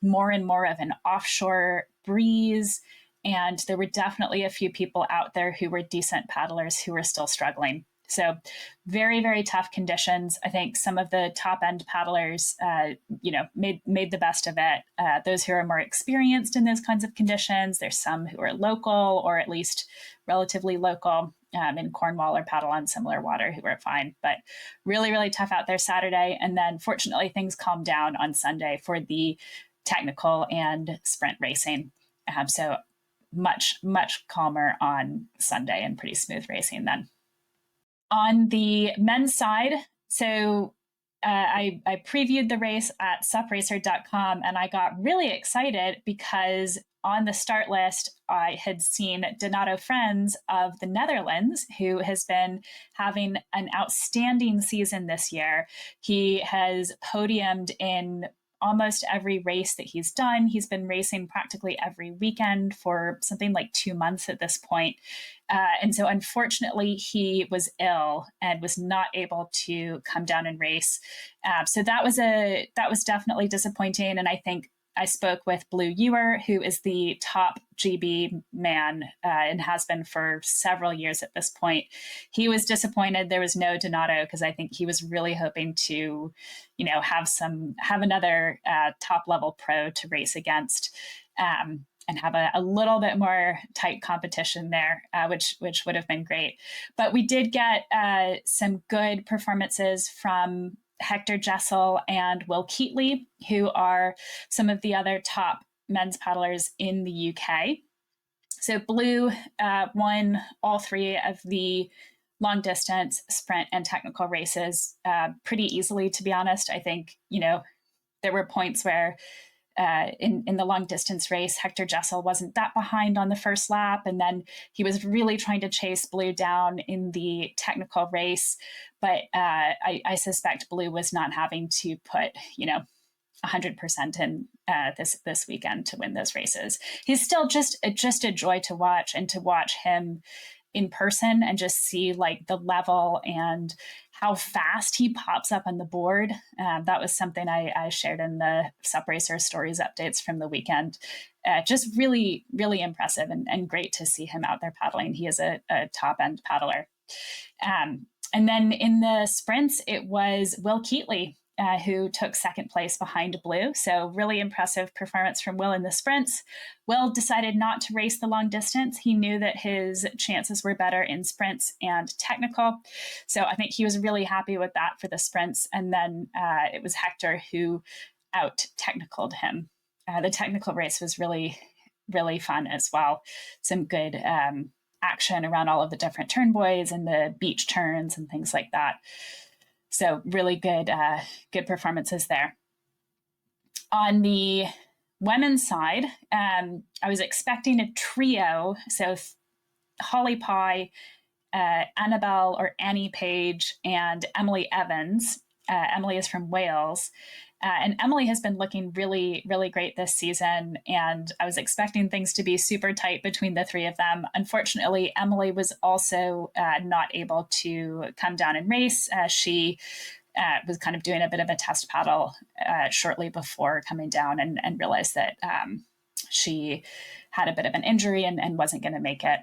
more and more of an offshore breeze. And there were definitely a few people out there who were decent paddlers who were still struggling. So very, very tough conditions. I think some of the top end paddlers, made the best of it. Those who are more experienced in those kinds of conditions, there's some who are local or at least relatively local in Cornwall or paddle on similar water who were fine, but really, really tough out there Saturday. And then fortunately things calmed down on Sunday for the technical and sprint racing. So much, much calmer on Sunday and pretty smooth racing then. On the men's side, so I previewed the race at supracer.com and I got really excited because on the start list, I had seen Donato Friends of the Netherlands, who has been having an outstanding season this year. He has podiumed in almost every race that he's done. He's been racing practically every weekend for something like 2 months at this point. And so unfortunately, he was ill and was not able to come down and race. So that was definitely disappointing. And I think I spoke with Blue Ewer, who is the top GB man and has been for several years at this point. He was disappointed there was no Donato because I think he was really hoping to, have another top level pro to race against and have a little bit more tight competition there, which would have been great. But we did get some good performances from Hector Jessel and Will Keatley, who are some of the other top men's paddlers in the UK. So Blue won all three of the long distance, sprint, and technical races pretty easily, to be honest. I think, there were points where in the long distance race, Hector Jessel wasn't that behind on the first lap. And then he was really trying to chase Blue down in the technical race. But I suspect Blue was not having to put, 100% in this weekend to win those races. He's still just a joy to watch, and to watch him in person and just see like the level and how fast he pops up on the board. That was something I shared in the SUP Racer stories updates from the weekend. Just really, really impressive and great to see him out there paddling. He is a top end paddler. And then in the sprints, it was Will Keatley who took second place behind Blue. So really impressive performance from Will in the sprints. Will decided not to race the long distance. He knew that his chances were better in sprints and technical. So I think he was really happy with that for the sprints. And then it was Hector who out technicaled him. The technical race was really, really fun as well. Some good action around all of the different turn buoys and the beach turns and things like that. So really good performances there. On the women's side, I was expecting a trio. So Holly Pye, Annabelle or Annie Page, and Emily Evans. Emily is from Wales. And Emily has been looking really, really great this season. And I was expecting things to be super tight between the three of them. Unfortunately, Emily was also not able to come down and race. She was kind of doing a bit of a test paddle shortly before coming down and realized that she had a bit of an injury and wasn't going to make it.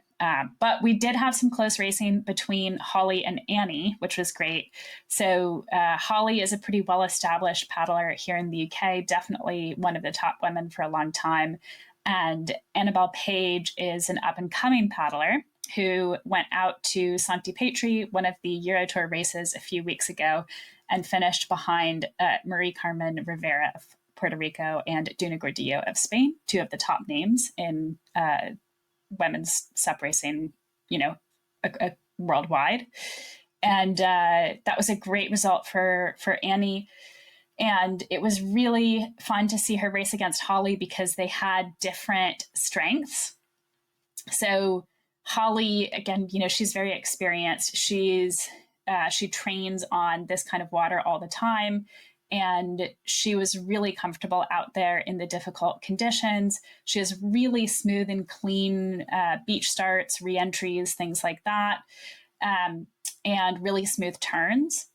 But we did have some close racing between Holly and Annie, which was great. So Holly is a pretty well-established paddler here in the UK, definitely one of the top women for a long time. And Annabelle Page is an up-and-coming paddler who went out to Santi Petri, one of the Eurotour races a few weeks ago, and finished behind Marie Carmen Rivera of Puerto Rico and Duna Gordillo of Spain, two of the top names in women's SUP racing, worldwide. And that was a great result for Annie. And it was really fun to see her race against Holly because they had different strengths. So Holly, again, she's very experienced. She trains on this kind of water all the time. And she was really comfortable out there in the difficult conditions. She has really smooth and clean beach starts, re-entries, things like that, and really smooth turns.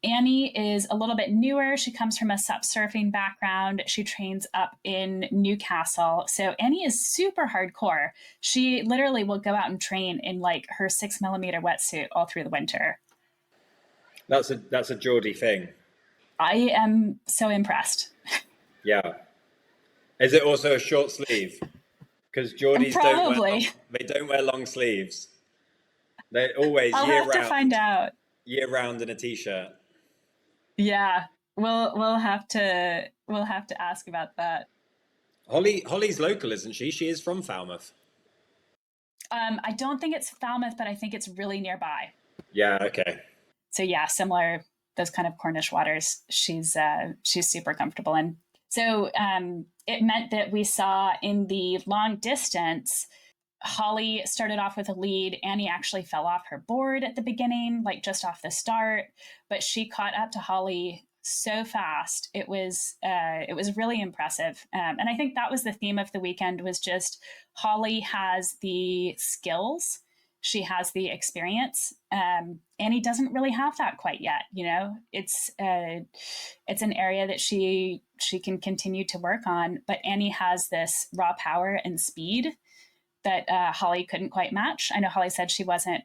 Annie is a little bit newer. She comes from a SUP surfing background. She trains up in Newcastle. So Annie is super hardcore. She literally will go out and train in like her 6mm wetsuit all through the winter. That's a Geordie thing. I am so impressed. Yeah. Is it also a short sleeve? Because Geordies don't wear long sleeves. They're always I'll have to find out. Year round in a t-shirt. Yeah, we'll have to ask about that. Holly's local, isn't she? She is from Falmouth. I don't think it's Falmouth, but I think it's really nearby. Yeah. Okay. So yeah, similar, those kind of Cornish waters. She's super comfortable in. So it meant that we saw in the long distance, Holly started off with a lead. Annie actually fell off her board at the beginning, like just off the start, but she caught up to Holly so fast. It was really impressive. And I think that was the theme of the weekend, was just Holly has the skills. She has the experience. Annie doesn't really have that quite yet. It's an area that she can continue to work on, but Annie has this raw power and speed that Holly couldn't quite match. I know Holly said she wasn't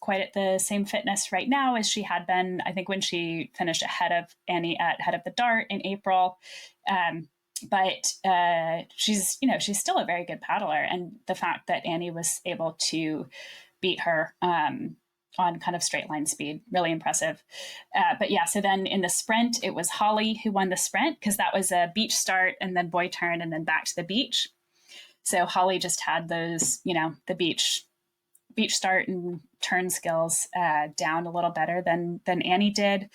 quite at the same fitness right now as she had been, I think, when she finished ahead of Annie at Head of the Dart in April. But she's still a very good paddler. And the fact that Annie was able to beat her on kind of straight line speed, really impressive. But yeah, so then in the sprint, it was Holly who won the sprint, because that was a beach start and then buoy turn and then back to the beach. So Holly just had those, the beach start and turn skills down a little better than Annie did.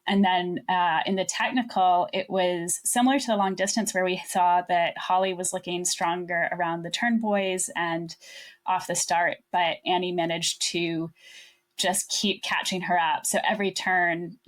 And then in the technical, it was similar to the long distance, where we saw that Holly was looking stronger around the turn buoys and off the start, but Annie managed to just keep catching her up. So every turn,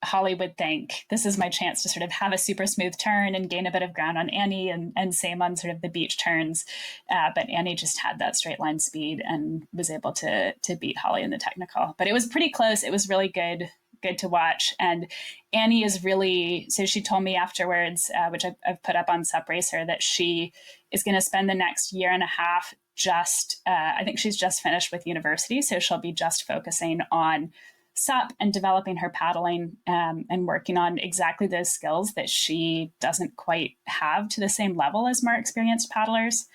Holly would think, this is my chance to sort of have a super smooth turn and gain a bit of ground on Annie, and same on sort of the beach turns. But Annie just had that straight line speed and was able to beat Holly in the technical. But it was pretty close. It was really good to watch. And Annie is really, so she told me afterwards, which I've put up on SUP Racer, that she is going to spend the next year and a half I think she's just finished with university. So she'll be just focusing on SUP and developing her paddling and working on exactly those skills that she doesn't quite have to the same level as more experienced paddlers.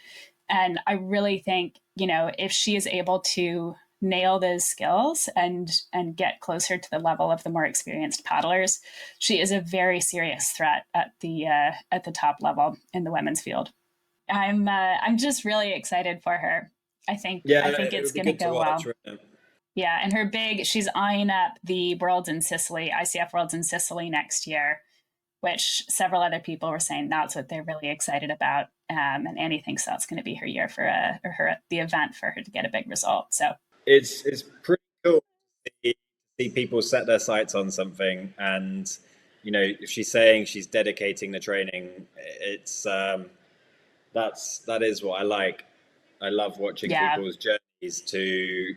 And I really think, if she is able to nail those skills and get closer to the level of the more experienced paddlers, she is a very serious threat at the top level in the women's field. I'm just really excited for her. I think it's going to go well. Yeah, and she's eyeing up the Worlds in Sicily, ICF Worlds in Sicily next year, which several other people were saying that's what they're really excited about. And Annie thinks that's going to be her year the event for her to get a big result. So it's pretty cool to see people set their sights on something and if she's saying she's dedicating the training, it's that is what I like. I love watching Yeah. people's journeys to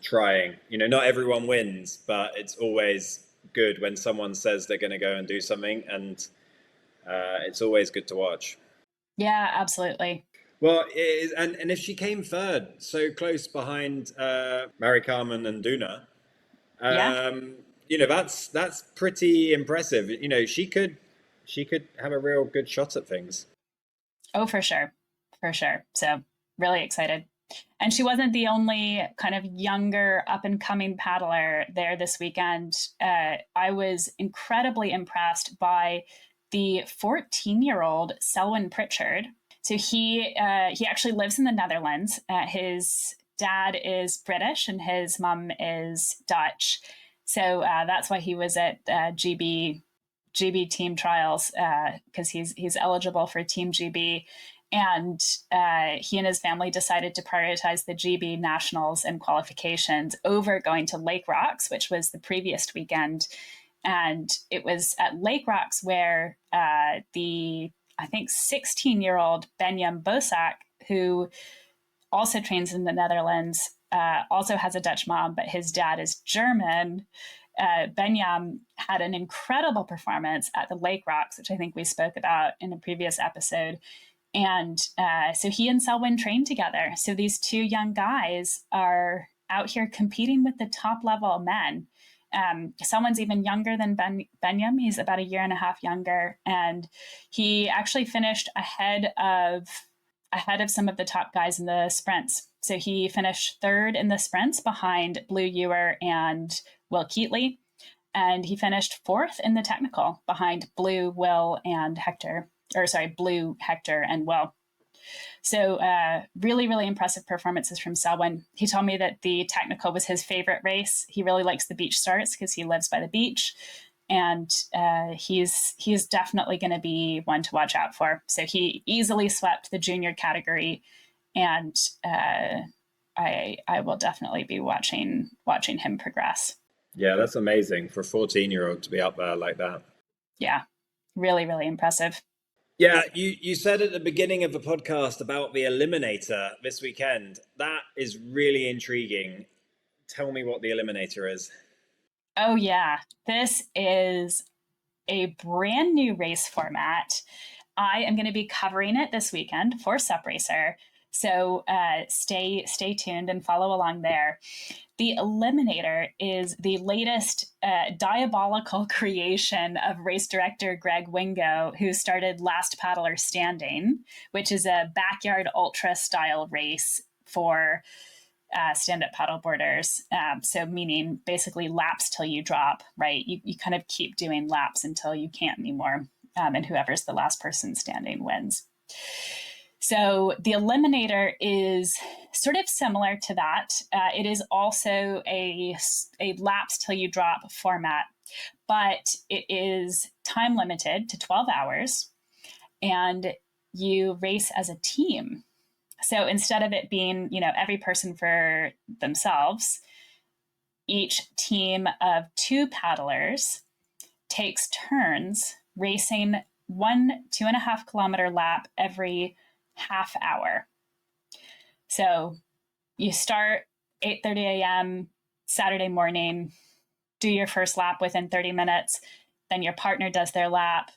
trying. Not everyone wins, but it's always good when someone says they're going to go and do something, and it's always good to watch. Yeah, absolutely. Well, it is, and if she came third, so close behind Mary Carmen and Duna, Yeah. that's pretty impressive. She could have a real good shot at things. Oh, for sure. For sure. So really excited. And she wasn't the only kind of younger up and coming paddler there this weekend. I was incredibly impressed by the 14-year-old Selwyn Pritchard. So he actually lives in the Netherlands. His dad is British and his mom is Dutch. So that's why he was at GB team trials, because he's eligible for Team GB. And he and his family decided to prioritize the GB nationals and qualifications over going to Lake Rocks, which was the previous weekend. And it was at Lake Rocks where I think 16-year-old Benjam Bosak, who also trains in the Netherlands, also has a Dutch mom, but his dad is German. Benjam had an incredible performance at the Lake Rocks, which I think we spoke about in a previous episode. And so he and Selwyn trained together. So these two young guys are out here competing with the top level men. Selwyn's even younger than Benjam. He's about a year and a half younger. And he actually finished ahead of some of the top guys in the sprints. So he finished third in the sprints behind Blue Ewer and Will Keatley. And he finished fourth in the technical behind Blue, Will, and Hector. Blue, Hector, and Will. So really, really impressive performances from Selwyn. He told me that the technical was his favorite race. He really likes the beach starts because he lives by the beach. And he's definitely going to be one to watch out for. So he easily swept the junior category. And I will definitely be watching him progress. Yeah, that's amazing for a 14-year-old to be up there like that. Yeah, really, really impressive. Yeah, you said at the beginning of the podcast about the Eliminator this weekend. That is really intriguing. Tell me what the Eliminator is. Oh, yeah. This is a brand new race format. I am going to be covering it this weekend for SUP Racer. So stay tuned and follow along there. The Eliminator is the latest diabolical creation of race director Greg Wingo, who started Last Paddler Standing, which is a backyard ultra style race for stand-up paddleboarders. So meaning basically laps till you drop, right? You kind of keep doing laps until you can't anymore. And whoever's the last person standing wins. So the Eliminator is sort of similar to that. It is also a laps till you drop format, but it is time limited to 12 hours and you race as a team. So instead of it being, every person for themselves, each team of 2 paddlers takes turns racing 2.5 kilometer lap every half hour. So you start 8:30 a.m. Saturday morning, do your first lap within 30 minutes, then your partner does their lap.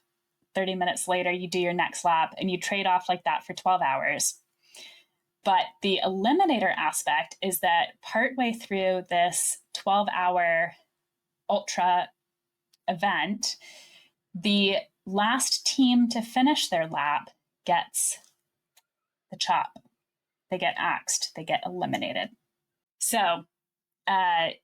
30 minutes later, you do your next lap, and you trade off like that for 12 hours. But the Eliminator aspect is that partway through this 12-hour ultra event, the last team to finish their lap gets the chop. They get axed, they get eliminated. So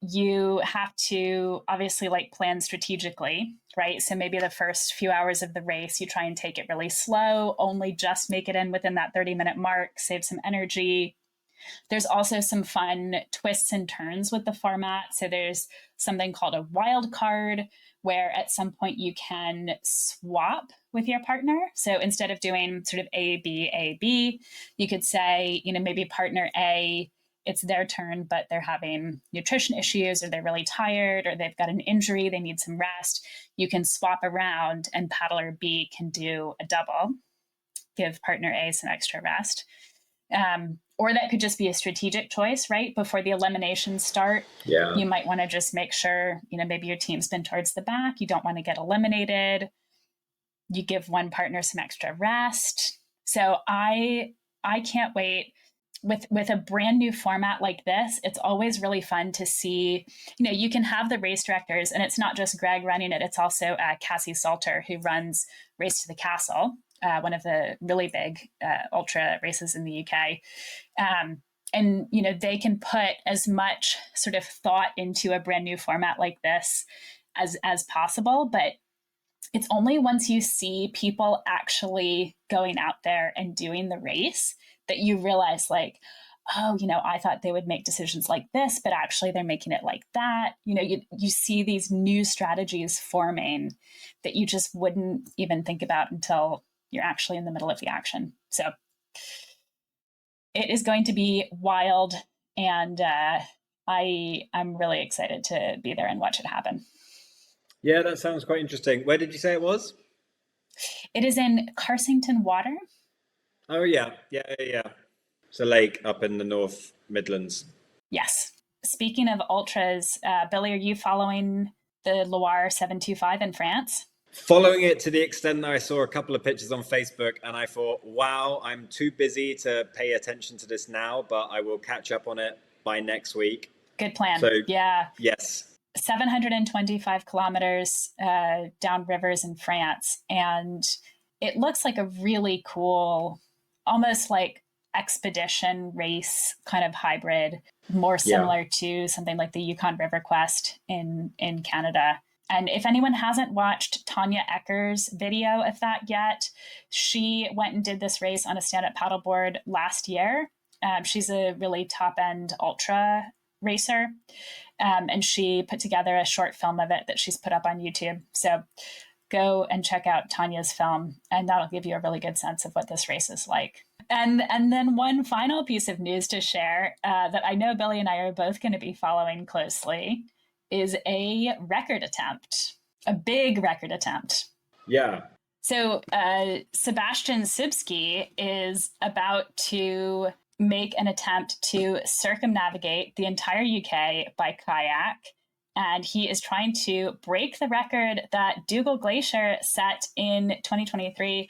you have to obviously plan strategically, right? So maybe the first few hours of the race, you try and take it really slow, only just make it in within that 30-minute mark, save some energy. There's also some fun twists and turns with the format. So there's something called a wild card, where at some point you can swap with your partner. So instead of doing sort of A, B, you could say, maybe partner A it's their turn, but they're having nutrition issues, or they're really tired, or they've got an injury, they need some rest, you can swap around and paddler B can do a double, give partner A some extra rest. Or that could just be a strategic choice, right? Before the eliminations start, you might want to just make sure, maybe your team's been towards the back. You don't want to get eliminated. You give one partner some extra rest. So I can't wait. With a brand new format like this, it's always really fun to see, you can have the race directors, and it's not just Greg running it. It's also Cassie Salter, who runs Race to the Castle, one of the really big ultra races in the UK. And, they can put as much sort of thought into a brand new format like this as possible. But it's only once you see people actually going out there and doing the race that you realize, like, oh, I thought they would make decisions like this, but actually they're making it like that. You see these new strategies forming that you just wouldn't even think about until you're actually in the middle of the action. So it is going to be wild, and I'm really excited to be there and watch it happen. Yeah, that sounds quite interesting. Where did you say it was? It is in Carsington Water. Oh, yeah. It's a lake up in the North Midlands. Yes. Speaking of ultras, Billy, are you following the Loire 725 in France? Following it to the extent that I saw a couple of pictures on Facebook, and I thought, wow, I'm too busy to pay attention to this now, but I will catch up on it by next week. Good plan. So, yeah. Yes. 725 kilometers down rivers in France. And it looks like a really cool, almost like expedition race kind of hybrid, more similar to something like the Yukon River Quest in Canada. And if anyone hasn't watched Tanya Ecker's video of that yet, she went and did this race on a stand-up paddleboard last year. She's a really top-end ultra racer. And she put together a short film of it that she's put up on YouTube. So go and check out Tanya's film, and that'll give you a really good sense of what this race is like. And then one final piece of news to share that I know Billy and I are both going to be following closely is a record attempt, a big record attempt. Yeah. So Sebastian Subski is about to make an attempt to circumnavigate the entire UK by kayak. And he is trying to break the record that Dougal Glacier set in 2023.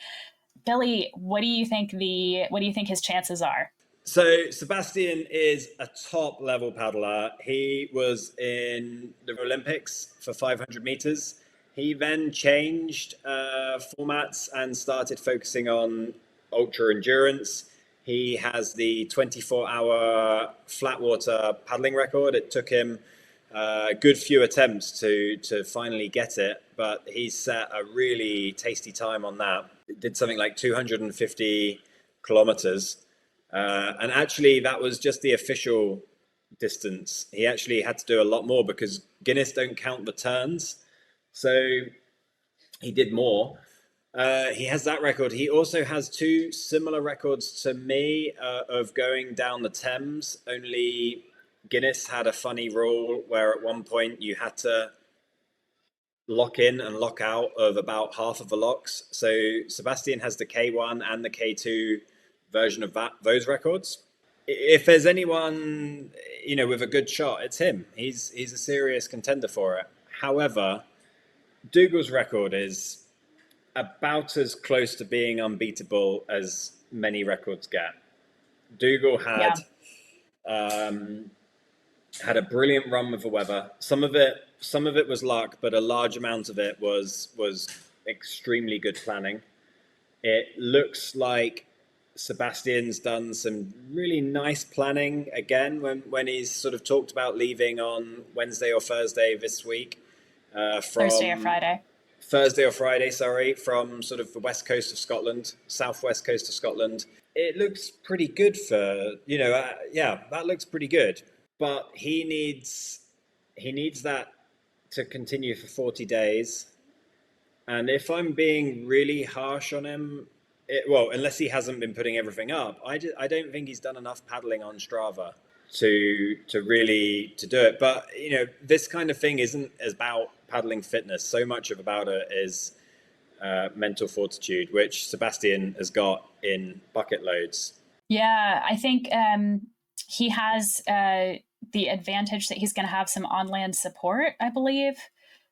Billy, what do you think his chances are? So Sebastian is a top level paddler. He was in the Olympics for 500 meters. He then changed formats and started focusing on ultra endurance. He has the 24-hour flat water paddling record. It took him a good few attempts to finally get it, but he set a really tasty time on that. It did something like 250 kilometers. And actually, that was just the official distance. He actually had to do a lot more because Guinness don't count the turns. So he did more. He has that record. He also has two similar records to me of going down the Thames. Only Guinness had a funny rule where at one point you had to lock in and lock out of about half of the locks. So Sebastian has the K1 and the K2 version of those records. If there's anyone, with a good shot, it's him. He's a serious contender for it. However, Dougal's record is about as close to being unbeatable as many records get. Dougal had a brilliant run with the weather. Some of it was luck, but a large amount of it was extremely good planning. It looks like Sebastian's done some really nice planning again when he's sort of talked about leaving on Wednesday or Thursday this week. Thursday or Friday, from sort of the west coast of Scotland, southwest coast of Scotland. It looks pretty good for, that looks pretty good. But he needs that to continue for 40 days. And if I'm being really harsh on him, unless he hasn't been putting everything up, I don't think he's done enough paddling on Strava. to really to do it. But this kind of thing isn't about paddling fitness. So much about it is mental fortitude, which Sebastian has got in bucket loads. Yeah, I think he has the advantage that he's going to have some on-land support, I believe.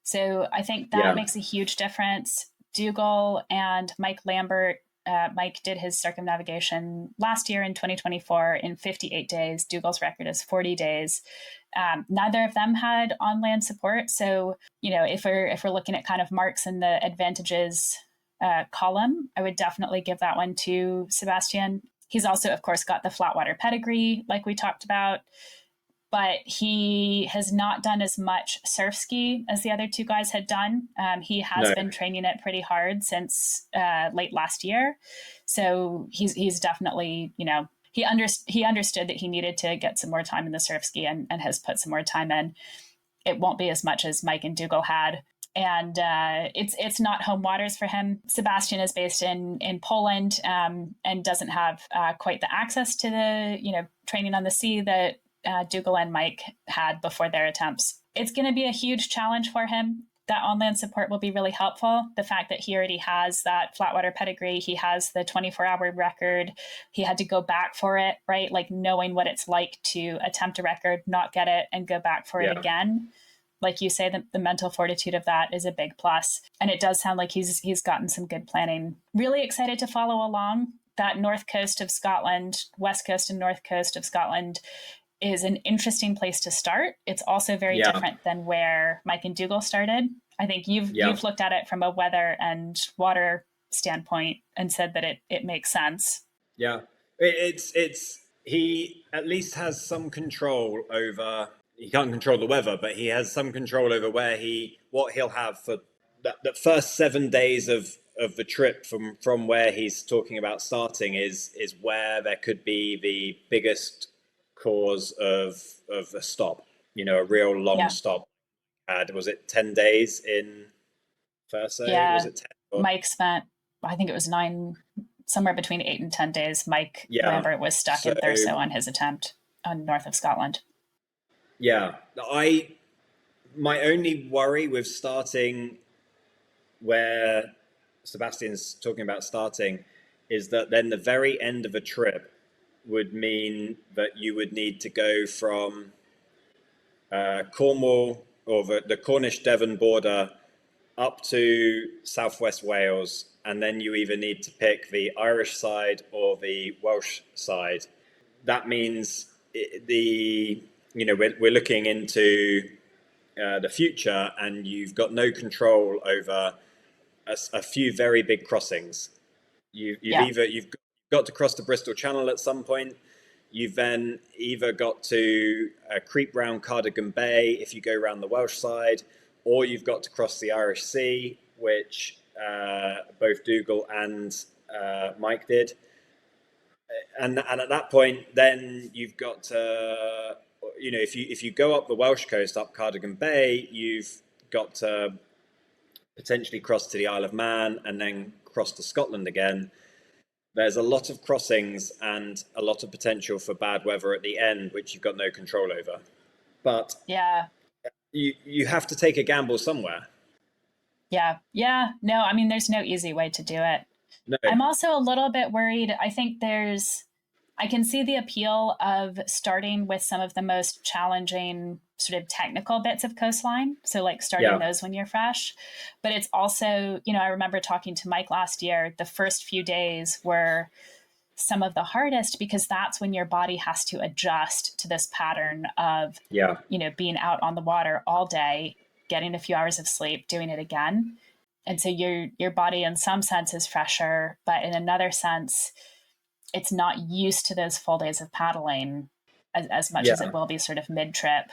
So I think that makes a huge difference. Dougal and Mike Lambert. Mike did his circumnavigation last year in 2024 in 58 days. Dougal's record is 40 days. Neither of them had on-land support. So, if we're looking at kind of marks in the advantages column, I would definitely give that one to Sebastian. He's also, of course, got the flatwater pedigree, like we talked about, but he has not done as much surf ski as the other two guys had done. He has been training it pretty hard since late last year. So he's definitely, he understood that he needed to get some more time in the surf ski and has put some more time in. It won't be as much as Mike and Dougal had. And it's not home waters for him. Sebastian is based in Poland and doesn't have quite the access to the training on the sea that Dougal and Mike had before their attempts. It's going to be a huge challenge for him. That on-land support will be really helpful. The fact that he already has that flatwater pedigree, he has the 24-hour record. He had to go back for it, right? Like knowing what it's like to attempt a record, not get it, and go back for it again. Like you say, the mental fortitude of that is a big plus. And it does sound like he's gotten some good planning. Really excited to follow along. That north coast of Scotland, west coast and north coast of Scotland is an interesting place to start. It's also very different than where Mike and Dougal started. I think you've looked at it from a weather and water standpoint and said that it makes sense. Yeah, it's he at least has some control over. He can't control the weather, but he has some control over what he'll have for that first 7 days of the trip from where he's talking about starting is where there could be the biggest cause of a stop, a real long stop. Was it 10 days in Thurso? Yeah. Was it 10? Mike spent, I think it was 9, somewhere between 8 and 10 days. Mike Lambert was stuck in Thurso on his attempt on north of Scotland. Yeah. My only worry with starting where Sebastian's talking about starting is that then the very end of a trip would mean that you would need to go from Cornwall or the Cornish-Devon border up to southwest Wales, and then you either need to pick the Irish side or the Welsh side. That means we're looking into the future, and you've got no control over a few very big crossings. You've got to cross the Bristol Channel at some point. You've then either got to creep round Cardigan Bay if you go around the Welsh side, or you've got to cross the Irish Sea, which both Dougal and Mike did. And at that point, then you've got to, if you go up the Welsh coast, up Cardigan Bay, you've got to potentially cross to the Isle of Man and then cross to Scotland again. There's a lot of crossings and a lot of potential for bad weather at the end, which you've got no control over. But you have to take a gamble somewhere. Yeah. No, I mean, there's no easy way to do it. No. I'm also a little bit worried. I think I can see the appeal of starting with some of the most challenging sort of technical bits of coastline. So like starting those when you're fresh. But it's also, I remember talking to Mike last year, the first few days were some of the hardest because that's when your body has to adjust to this pattern of, being out on the water all day, getting a few hours of sleep, doing it again. And so your body in some sense is fresher, but in another sense, it's not used to those full days of paddling as much as it will be sort of mid-trip.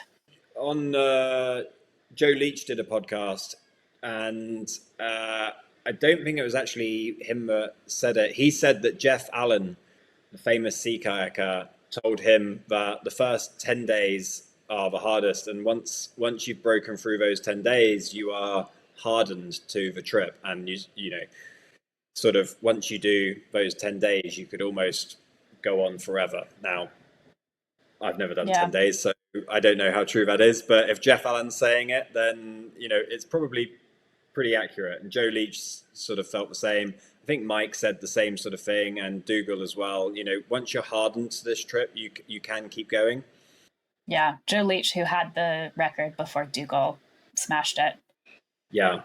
On Joe Leach did a podcast, and I don't think it was actually him that said it. He said that Jeff Allen, the famous sea kayaker, told him that the first 10 days are the hardest, and once you've broken through those 10 days, you are hardened to the trip, and sort of once you do those 10 days, you could almost go on forever. Now, I've never done 10 days, so I don't know how true that is. But if Jeff Allen's saying it, then, it's probably pretty accurate. And Joe Leach sort of felt the same. I think Mike said the same sort of thing, and Dougal as well. Once you're hardened to this trip, you can keep going. Yeah, Joe Leach, who had the record before Dougal smashed it. Yeah.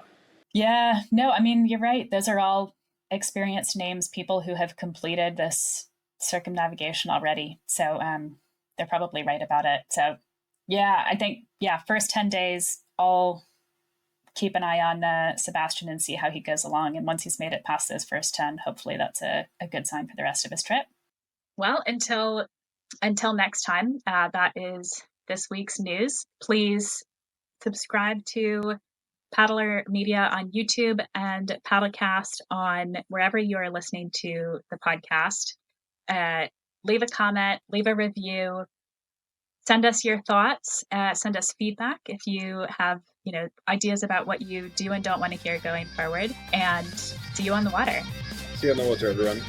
Yeah, no, I mean, you're right. Those are all experienced names, people who have completed this circumnavigation already. So they're probably right about it. So yeah, I think, first 10 days, I'll keep an eye on Sebastian and see how he goes along. And once he's made it past those first 10, hopefully that's a good sign for the rest of his trip. Well, until next time, that is this week's news. Please subscribe to Paddler Media on YouTube and Paddlecast on wherever you are listening to the podcast. Leave a comment, leave a review, send us your thoughts, send us feedback if you have, ideas about what you do and don't want to hear going forward. And see you on the water. See you on the water, everyone.